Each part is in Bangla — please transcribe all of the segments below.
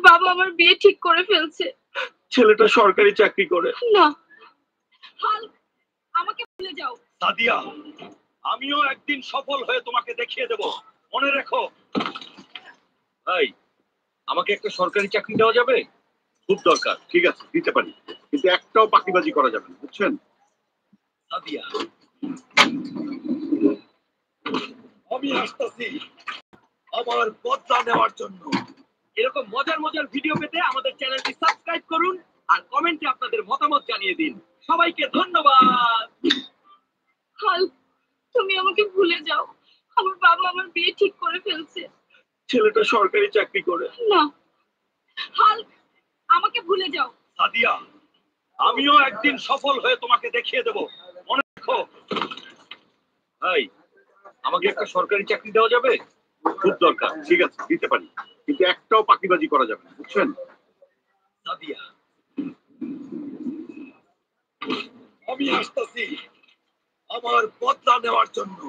বাবা আমার বিয়ে ঠিক করে ফেলছে। ছেলেটা সরকারি চাকরি করে। না, হাল্ক, আমাকে ভুলে যাও। সাদিয়া, আমিও একদিন সফল হয়ে তোমাকে দেখিয়ে দেব, মনে রেখো। ভাই, আমাকে একটা সরকারি চাকরি দেওয়া যাবে? খুব দরকার। ঠিক আছে, দিতে পারি, কিন্তু একটাও পাখিবাজি করা যাবে না, বুঝছেন? সাদিয়া, আমি আসতেছি আমার বদলা নেওয়ার জন্য। এরকম মজার মজার ভিডিও পেতে আমাদের চ্যানেলটি সাবস্ক্রাইব করুন আর কমেন্টে আপনাদের মতামত জানিয়ে দিন। সবাইকে ধন্যবাদ। হাল্ক, তুমি আমাকে ভুলে যাও। আমার বাবা আমার বিয়ে ঠিক করে ফেলছে। ছেলেটা সরকারি চাকরি করে। না, হাল্ক, আমাকে ভুলে যাও। সাদিয়া, আমিও একদিন সফল হয়ে তোমাকে দেখিয়ে দেব, মনে রেখো। ভাই, আমাকে একটা সরকারি চাকরি দেওয়া যাবে? খুব দরকার। ঠিক আছে, দিতে পারি, কিন্তু একটাও পাখিবাজি করা যাবে না, বুঝছেন? সাদিয়া, আমি আসতেছি আমার বদলা নেওয়ার জন্য।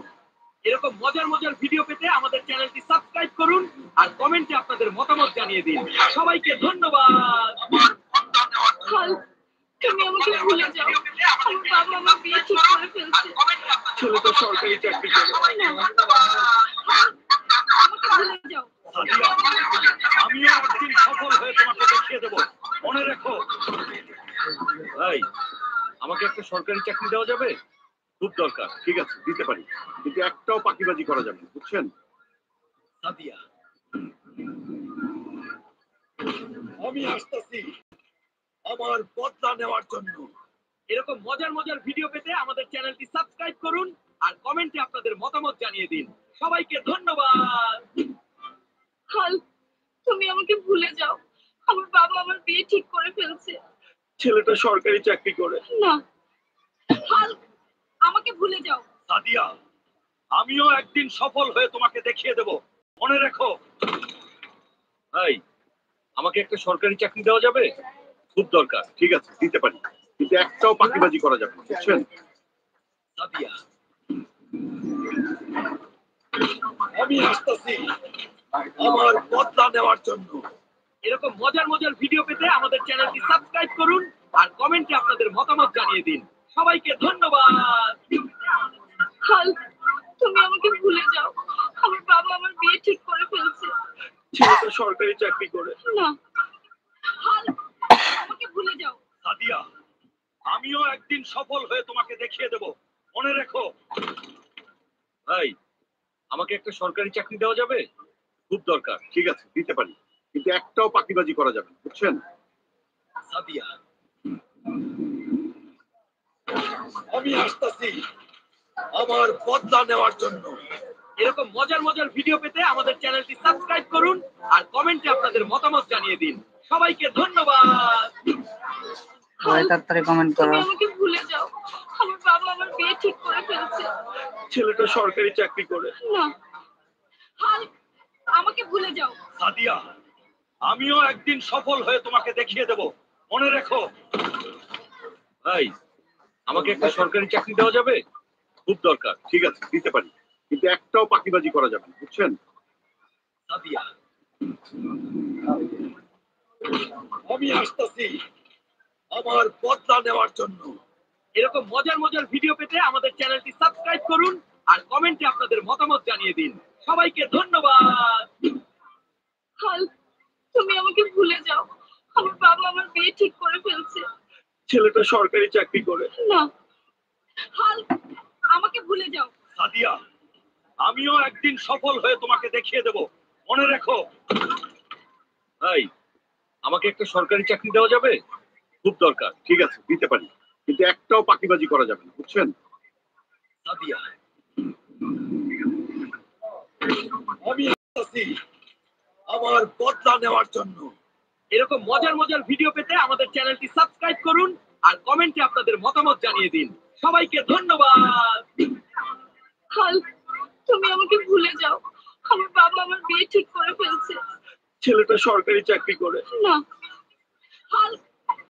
এরকম মজার মজার ভিডিও পেতে আমাদের চ্যানেলটি সাবস্ক্রাইব করুন আর কমেন্টে আপনাদের মতামত জানিয়ে দিন। সবাইকে ধন্যবাদ। হাল্ক, তুমি আমাকে ভুলে যাও। আমার বাবা আমার বিয়ে ঠিক করে ফেলছে। ছেলেটা সরকারি চাকরি করে। না, হাল্ক, আমাকে ভুলে যাও। সাদিয়া, আমিও একদিন সফল হয়ে তোমাকে দেখিয়ে দেব, মনে রেখো। ভাই, আমাকে একটা সরকারি চাকরি দেওয়া যাবে? খুব দরকার। ঠিক আছে, দিতে পারি, কিন্তু একটাও পাখিবাজি করা যাবে না, বুঝছেন? সাদিয়া, আমি আসতেছি আমার বদলা নেওয়ার জন্য। এরকম মজার মজার ভিডিও পেতে আমাদের চ্যানেলটি সাবস্ক্রাইব করুন আর কমেন্টে আপনাদের মতামত জানিয়ে দিন। সবাইকে ধন্যবাদ। হাল্ক, তুমি আমাকে ভুলে যাও। আমার বাবা আমার বিয়ে ঠিক করে ফেলছে। ছেলেটা সরকারি চাকরি করে। না, হাল্ক, আমাকে ভুলে যাও। সাদিয়া, আমিও একদিন সফল হয়ে তোমাকে দেখিয়ে দেব, মনে রেখো। ভাই, আমাকে একটা সরকারি চাকরি দেওয়া যাবে? খুব দরকার। ঠিক আছে, দিতে পারি, কিন্তু একটাও পাখিবাজি করা যাবে না, বুঝছেন? সাদিয়া, আমি আসতেছি আমার বদলা নেওয়ার জন্য। এরকম মজার মজার ভিডিও পেতে আমাদের চ্যানেলটি সাবস্ক্রাইব করুন আর কমেন্টে আপনাদের মতামত জানিয়ে দিন। সবাইকে ধন্যবাদ। হাল্ক, তুমি আমাকে ভুলে যাও। আমার বাবা আমার বিয়ে ঠিক করে ফেলছে। ছেলেটা সরকারি চাকরি করে। না, হাল্ক, আমাকে ভুলে যাও। সাদিয়া, আমিও একদিন সফল হয়ে তোমাকে দেখিয়ে দেব, মনে রেখো। ভাই, আমাকে একটা সরকারি চাকরি দেওয়া যাবে? খুব দরকার। ঠিক আছে, দিতে পারি, কিন্তু একটাও পাখিবাজি করা যাবে না, বুঝছেন? সাদিয়া, আমি আসতেছি আমার বদলা নেওয়ার জন্য। এরকম মজার মজার ভিডিও পেতে আমাদের চ্যানেলটি সাবস্ক্রাইব করুন আর কমেন্টে আপনাদের মতামত জানিয়ে দিন। সবাইকে ধন্যবাদ। তাড়াতাড়ি কমেন্ট করো। তুমি আমাকে ভুলে যাও। আমার বাবা আমার বিয়ে ঠিক করে ফেলছে। ছেলেটা সরকারি চাকরি করে। না, হাল্ক, আমাকে ভুলে যাও। সাদিয়া, আমিও একদিন সফল হয়ে তোমাকে দেখিয়ে দেব, মনে রেখো। ভাই, আমাকে একটা সরকারি চাকরি দেওয়া যাবে? খুব দরকার। ঠিক আছে, দিতে পারি, কিন্তু একটাও পাখিবাজি করা যাবে না, বুঝছেন? সাদিয়া, আমি আসতেছি আমার বদলা নেওয়ার জন্য। এরকম মজার মজার ভিডিও পেতে আমাদের চ্যানেলটি সাবস্ক্রাইব করুন আর কমেন্টে আপনাদের মতামত জানিয়ে দিন। সবাইকে ধন্যবাদ। হাল্ক, তুমি আমাকে ভুলে যাও। আমার বাবা আমার বিয়ে ঠিক করে ফেলছে। ছেলেটা সরকারি চাকরি করে। না, হাল্ক, আমাকে ভুলে যাও। সাদিয়া, আমিও একদিন সফল হয়ে তোমাকে দেখিয়ে দেব, মনে রেখো। ভাই, আমাকে একটা সরকারি চাকরি দেওয়া যাবে? খুব দরকার। ঠিক আছে, দিতে পারি, কিন্তু একটাও পাখিবাজি করা যাবে না, বুঝছেন? সাদিয়া, আমি আসতেছি আমার বদলা নেওয়ার জন্য। এরকম মজার মজার ভিডিও পেতে আমাদের চ্যানেলটি সাবস্ক্রাইব করুন আর কমেন্টে আপনাদের মতামত জানিয়ে দিন। সবাইকে ধন্যবাদ। হাল্ক, তুমি আমাকে ভুলে যাও। আমার বাবা আমার বিয়ে ঠিক করে ফেলছে। ছেলেটা সরকারি চাকরি করে। না, হাল্ক,